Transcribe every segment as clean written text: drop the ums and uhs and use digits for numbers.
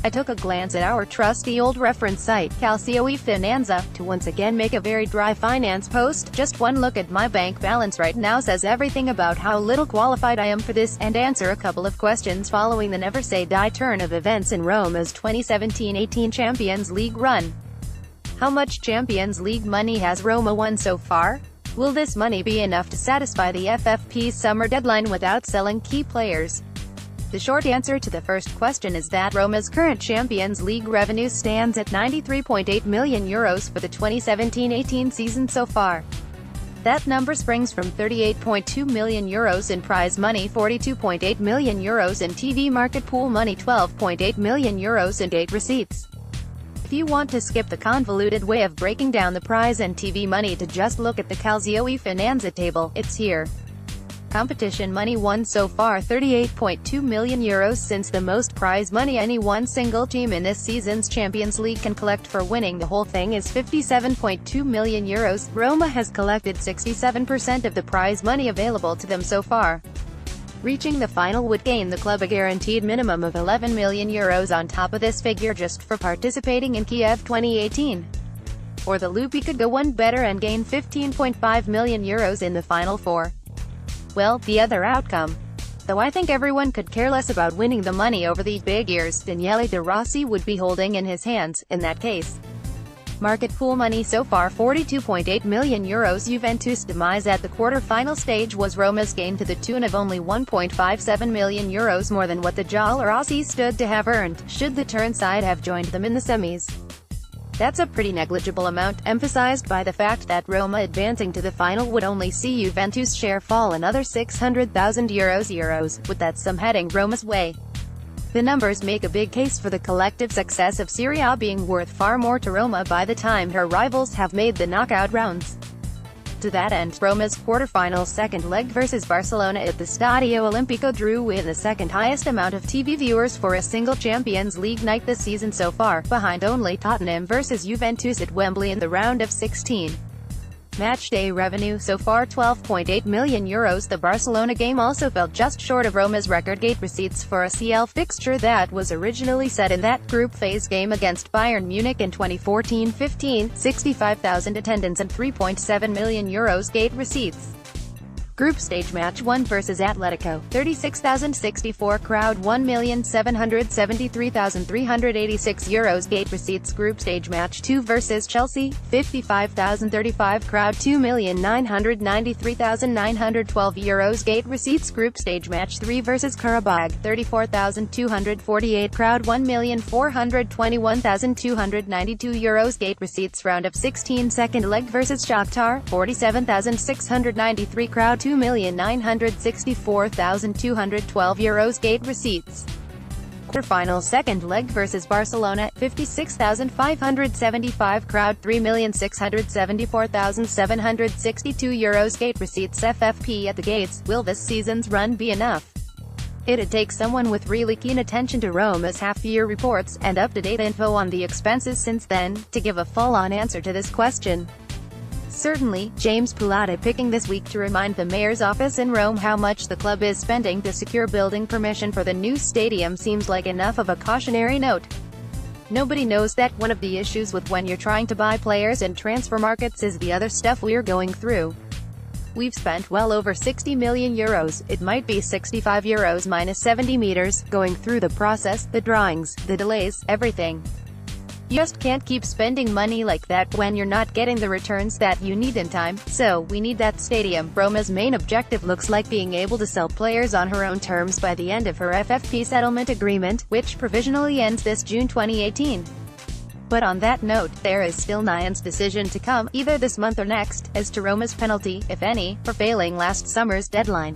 I took a glance at our trusty old reference site, Calcio Finanza, to once again make a very dry finance post. Just one look at my bank balance right now says everything about how little qualified I am for this, and answer a couple of questions following the never-say-die turn of events in Roma's 2017-18 Champions League run. How much Champions League money has Roma won so far? Will this money be enough to satisfy the FFP's summer deadline without selling key players? The short answer to the first question is that Roma's current Champions League revenue stands at €93.8 million for the 2017-18 season so far. That number springs from €38.2 million in prize money, €42.8 million in TV market pool money, €12.8 million in gate receipts. If you want to skip the convoluted way of breaking down the prize and TV money to just look at the Calcio Finanza table, it's here. Competition money won so far €38.2 million, since the most prize money any one single team in this season's Champions League can collect for winning the whole thing is €57.2 million. Roma has collected 67% of the prize money available to them so far. Reaching the final would gain the club a guaranteed minimum of €11 million on top of this figure just for participating in Kiev 2018. Or the Lupi could go one better and gain €15.5 million in the Final Four. Well, the other outcome. Though I think everyone could care less about winning the money over these big years Daniele De Rossi would be holding in his hands, in that case. Market pool money so far €42.8 million. Juventus' demise at the quarter-final stage was Roma's gain to the tune of only €1.57 million, more than what the Giallorossi stood to have earned, should the Turin side have joined them in the semis. That's a pretty negligible amount, emphasized by the fact that Roma advancing to the final would only see Juventus' share fall another €600,000, with that sum heading Roma's way. The numbers make a big case for the collective success of Serie A being worth far more to Roma by the time her rivals have made the knockout rounds. To that end, Roma's quarter-final second leg versus Barcelona at the Stadio Olimpico drew in the second highest amount of TV viewers for a single Champions League night this season so far, behind only Tottenham versus Juventus at Wembley in the round of 16. Matchday revenue so far €12.8 million. The Barcelona game also fell just short of Roma's record gate receipts for a CL fixture that was originally set in that group phase game against Bayern Munich in 2014-15, 65,000 attendance and €3.7 million gate receipts. Group stage match 1 versus Atletico, 36,064 crowd, €1,773,386 gate receipts. Group stage match 2 versus Chelsea, 55,035 crowd, €2,993,912 gate receipts. Group stage match 3 versus Karabag, 34,248 crowd, €1,421,292 gate receipts. Round of 16 second leg versus Shakhtar, 47,693 crowd, €2,964,212 gate receipts. Quarterfinal second leg versus Barcelona, 56,575 crowd, €3,674,762 gate receipts. FFP at the gates. Will this season's run be enough? It'd take someone with really keen attention to Roma's half-year reports, and up-to-date info on the expenses since then, to give a full-on answer to this question. Certainly, James Pulata picking this week to remind the mayor's office in Rome how much the club is spending to secure building permission for the new stadium seems like enough of a cautionary note. Nobody knows that one of the issues with when you're trying to buy players in transfer markets is the other stuff we're going through. We've spent well over €60 million, it might be €65 minus 70 meters, going through the process, the drawings, the delays, everything. You just can't keep spending money like that when you're not getting the returns that you need in time, so we need that stadium. Roma's main objective looks like being able to sell players on her own terms by the end of her FFP settlement agreement, which provisionally ends this June 2018. But on that note, there is still Nyan's decision to come, either this month or next, as to Roma's penalty, if any, for failing last summer's deadline.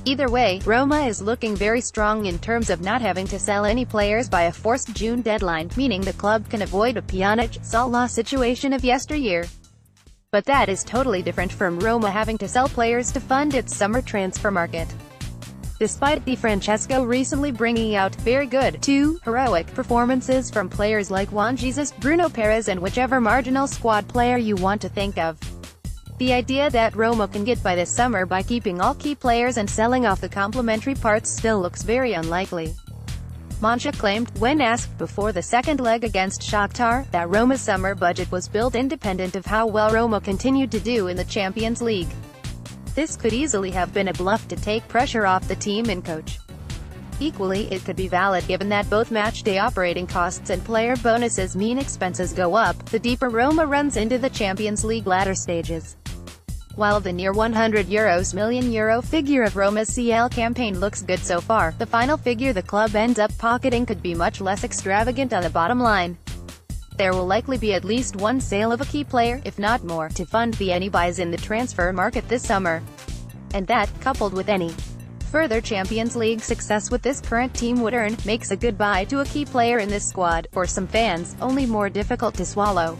Either way, Roma is looking very strong in terms of not having to sell any players by a forced June deadline, meaning the club can avoid a Pjanic-Salah situation of yesteryear. But that is totally different from Roma having to sell players to fund its summer transfer market. Despite Di Francesco recently bringing out very good, too heroic performances from players like Juan Jesus, Bruno Perez and whichever marginal squad player you want to think of. The idea that Roma can get by this summer by keeping all key players and selling off the complementary parts still looks very unlikely. Mancha claimed, when asked before the second leg against Shakhtar, that Roma's summer budget was built independent of how well Roma continued to do in the Champions League. This could easily have been a bluff to take pressure off the team and coach. Equally, it could be valid given that both matchday operating costs and player bonuses mean expenses go up, the deeper Roma runs into the Champions League latter stages. While the near €100 million figure of Roma's CL campaign looks good so far, the final figure the club ends up pocketing could be much less extravagant on the bottom line. There will likely be at least one sale of a key player, if not more, to fund the any buys in the transfer market this summer. And that, coupled with any further Champions League success with this current team would earn, makes a goodbye to a key player in this squad, for some fans, only more difficult to swallow.